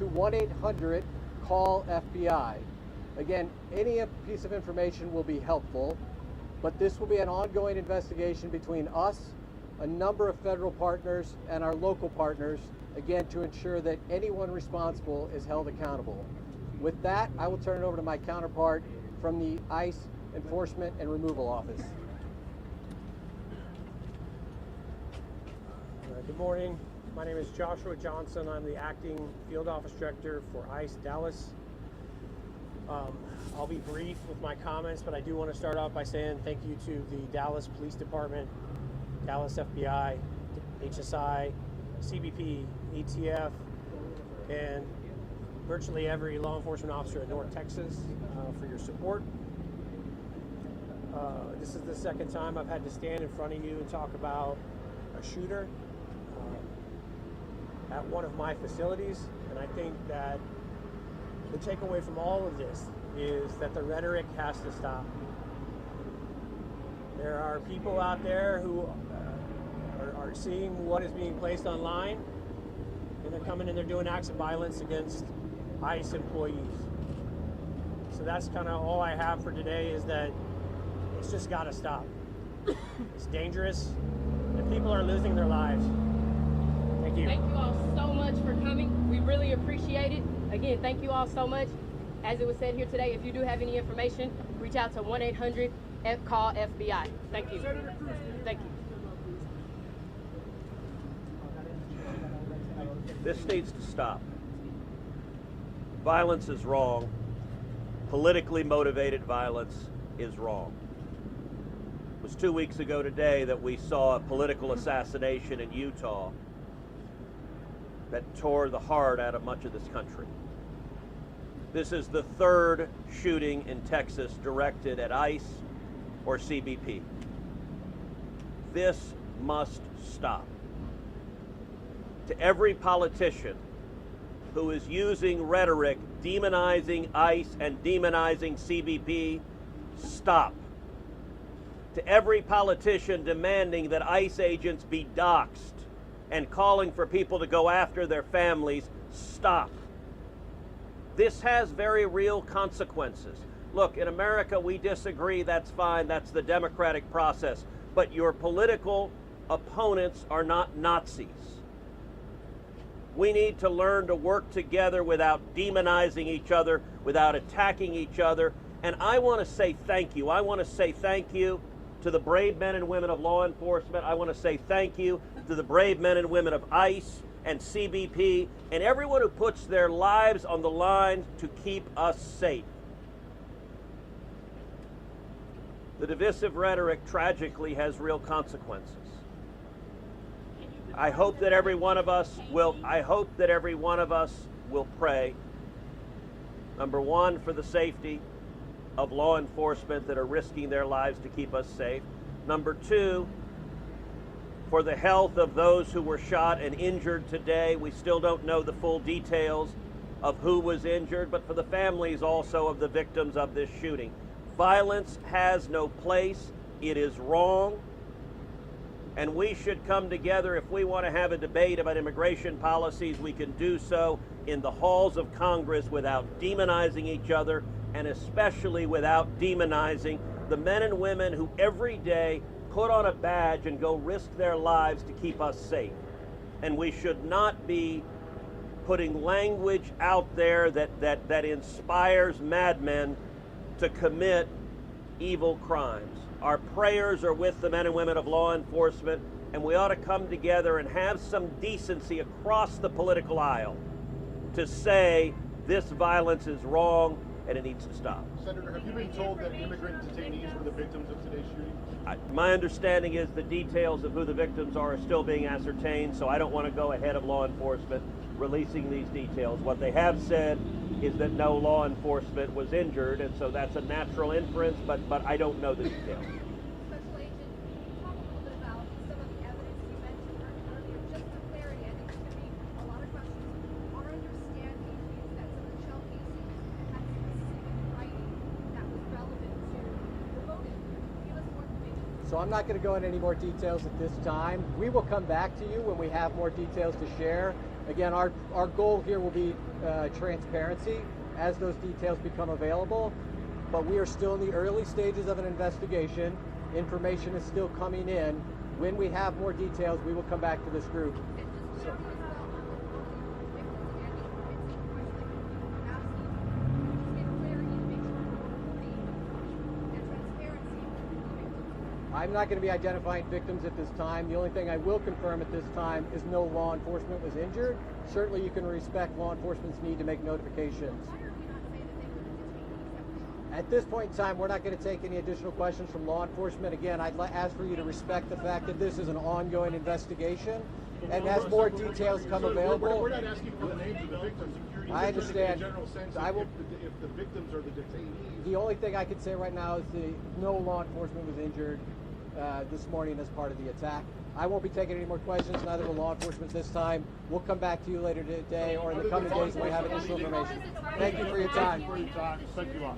to 1-800-CALL-FBI. Again, any piece of information will be helpful, but this will be an ongoing investigation between us, a number of federal partners, and our local partners, again, to ensure that anyone responsible is held accountable. With that, I will turn it over to my counterpart from the ICE Enforcement and Removal Office. Good morning. My name is Joshua Johnson. I'm the acting field office director for ICE Dallas. I'll be brief with my comments, but I do want to start off by saying thank you to the Dallas Police Department, Dallas FBI, HSI, CBP, ATF, and virtually every law enforcement officer in North Texas for your support. This is the second time I've had to stand in front of you and talk about a shooter at one of my facilities, and I think that the takeaway from all of this is that the rhetoric has to stop. There are people out there who are seeing what is being placed online, and they're coming and they're doing acts of violence against ICE employees. So that's kind of all I have for today, is that it's just got to stop. It's dangerous, and people are losing their lives. Thank you. Thank you all so much for coming. We really appreciate it. Again, thank you all so much. As it was said here today, if you do have any information, reach out to 1-800-CALL-FBI. Thank you. Thank you. This needs to stop. Violence is wrong. Politically motivated violence is wrong. It was 2 weeks ago today that we saw a political assassination in Utah that tore the heart out of much of this country. This is the third shooting in Texas directed at ICE or CBP. This must stop. To every politician who is using rhetoric demonizing ICE and demonizing CBP, stop. To every politician demanding that ICE agents be doxxed and calling for people to go after their families, stop. This has very real consequences. Look, in America, we disagree, that's fine, that's the democratic process. But your political opponents are not Nazis. We need to learn to work together without demonizing each other, without attacking each other. And I want to say thank you. I want to say thank you to the brave men and women of law enforcement. I want to say thank you to the brave men and women of ICE and CBP and everyone who puts their lives on the line to keep us safe. The divisive rhetoric tragically has real consequences. I hope that every one of us will pray, number one, for the safety of law enforcement that are risking their lives to keep us safe. Number two, for the health of those who were shot and injured today. We still don't know the full details of who was injured, but for the families also of the victims of this shooting. Violence has no place. It is wrong. And we should come together. If we want to have a debate about immigration policies, we can do so in the halls of Congress without demonizing each other, and especially without demonizing the men and women who every day put on a badge and go risk their lives to keep us safe. And we should not be putting language out there that inspires madmen to commit evil crimes. Our prayers are with the men and women of law enforcement, and we ought to come together and have some decency across the political aisle to say this violence is wrong and it needs to stop. Senator, have you been told that immigrant detainees were the victims of today's shooting? My understanding is the details of who the victims are still being ascertained, so I don't want to go ahead of law enforcement releasing these details. What they have said is that no law enforcement was injured, and so that's a natural inference, but I don't know the details. Special Agent, can you talk a little bit about some of the evidence you mentioned earlier? Just for clarity, I think there's going to be a lot of questions. Our understanding is that some of the shell casings had specific writing that was relevant to the motive. Give us more information. So I'm not going to go into any more details at this time. We will come back to you when we have more details to share. Again, our goal here will be transparency as those details become available, but we are still in the early stages of an investigation. Information is still coming in. When we have more details, we will come back to this group. I'm not going to be identifying victims at this time. The only thing I will confirm at this time is no law enforcement was injured. Certainly you can respect law enforcement's need to make notifications. At this point in time, we're not going to take any additional questions from law enforcement. Again, I'd ask for you to respect the fact that this is an ongoing investigation, and as more details come available. We're not asking for the names of the victims. I understand. In a general sense, I will, if the victims are the detainees. the only thing I can say right now is no law enforcement was injured this morning as part of the attack. I won't be taking any more questions, neither will law enforcement this time. We'll come back to you later today or in the coming days when we have additional information. Thank you for your time. Thank you a lot.